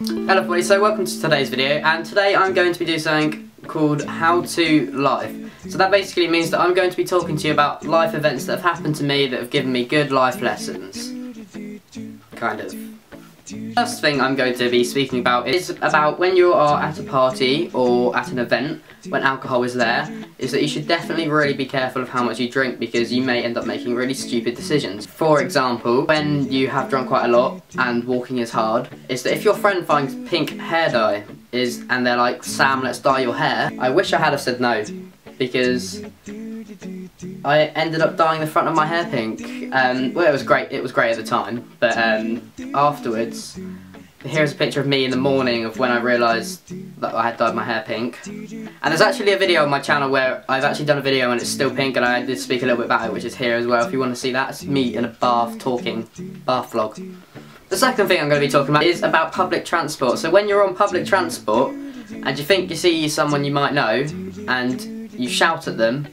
Hello everybody, so welcome to today's video, and today I'm going to be doing something called How to Life. So that basically means that I'm going to be talking to you about life events that have happened to me that have given me good life lessons. Kind of. First thing I'm going to be speaking about is about when you are at a party or at an event when alcohol is there, is that you should definitely really be careful of how much you drink because you may end up making really stupid decisions. For example, when you have drunk quite a lot and walking is hard, is that if your friend finds pink hair dye and they're like, "Sam, let's dye your hair," I wish I had have said no, because I ended up dyeing the front of my hair pink. Well, it was great at the time, but afterwards, here's a picture of me in the morning of when I realised that I had dyed my hair pink. And there's actually a video on my channel where I've actually done a video and it's still pink, and I did speak a little bit about it, which is here as well if you want to see that. It's me in a bath talking, bath vlog. The second thing I'm going to be talking about is about public transport. So when you're on public transport and you think you see someone you might know and you shout at them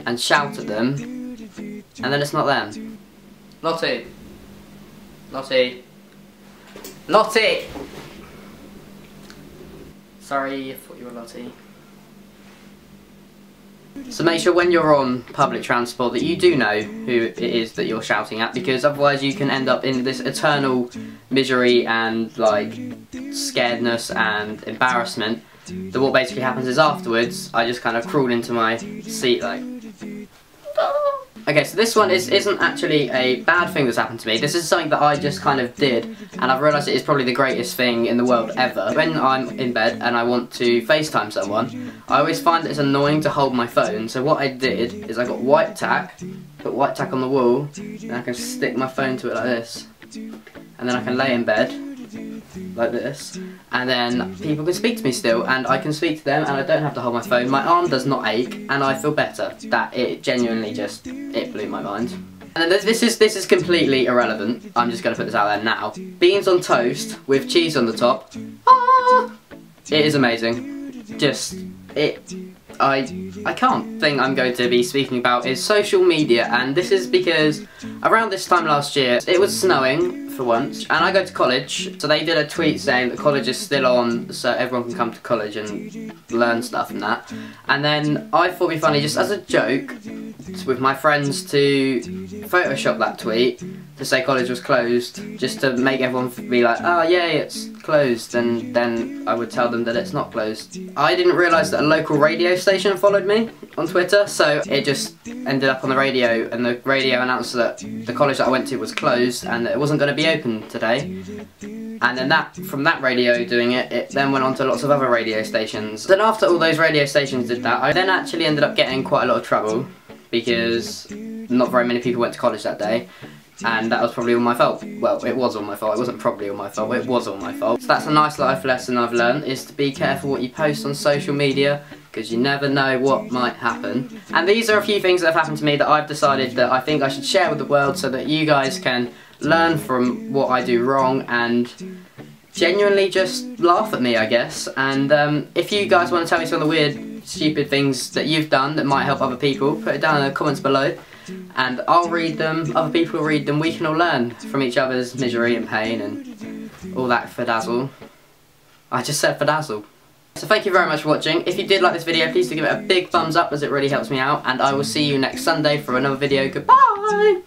and shout at them and then it's not them. Lottie! Lottie! Lottie! Sorry, I thought you were Lottie. So make sure when you're on public transport that you do know who it is that you're shouting at, because otherwise you can end up in this eternal misery and like scaredness and embarrassment. That what basically happens is afterwards I just kind of crawled into my seat like... Okay, so this one isn't actually a bad thing that's happened to me. This is something that I just kind of did, and I've realised it is probably the greatest thing in the world ever. When I'm in bed and I want to FaceTime someone, I always find it's annoying to hold my phone, so what I did is I got white tack, put white tack on the wall, and I can stick my phone to it like this. And then I can lay in bed, like this, and then people can speak to me still, and I can speak to them, and I don't have to hold my phone. My arm does not ache, and I feel better. That it genuinely just, it blew my mind. And then this is completely irrelevant. I'm just going to put this out there now. Beans on toast with cheese on the top. Ah! It is amazing. Just, I can't. The thing I'm going to be speaking about is social media, and this is because around this time last year it was snowing for once, and I go to college, so they did a tweet saying that college is still on, so everyone can come to college and learn stuff and that. And then I thought it'd be funny, just as a joke, with my friends to Photoshop that tweet to say college was closed, just to make everyone be like, "Oh yay, it's closed," and then I would tell them that it's not closed. I didn't realise that a local radio station followed me on Twitter, so it just ended up on the radio, and the radio announced that the college that I went to was closed and that it wasn't going to be open today. And then from that radio doing it, it then went on to lots of other radio stations. Then after all those radio stations did that, I then actually ended up getting quite a lot of trouble because not very many people went to college that day. And that was probably all my fault. Well, it was all my fault. It wasn't probably all my fault, it was all my fault. So that's a nice life lesson I've learned, is to be careful what you post on social media, because you never know what might happen. And these are a few things that have happened to me that I've decided that I think I should share with the world so that you guys can learn from what I do wrong and genuinely just laugh at me, I guess. And if you guys want to tell me some of the weird, stupid things that you've done that might help other people, put it down in the comments below. And I'll read them, other people will read them, we can all learn from each other's misery and pain and all that fadazzle. I just said fadazzle. So thank you very much for watching. If you did like this video, please do give it a big thumbs up as it really helps me out, and I will see you next Sunday for another video. Goodbye!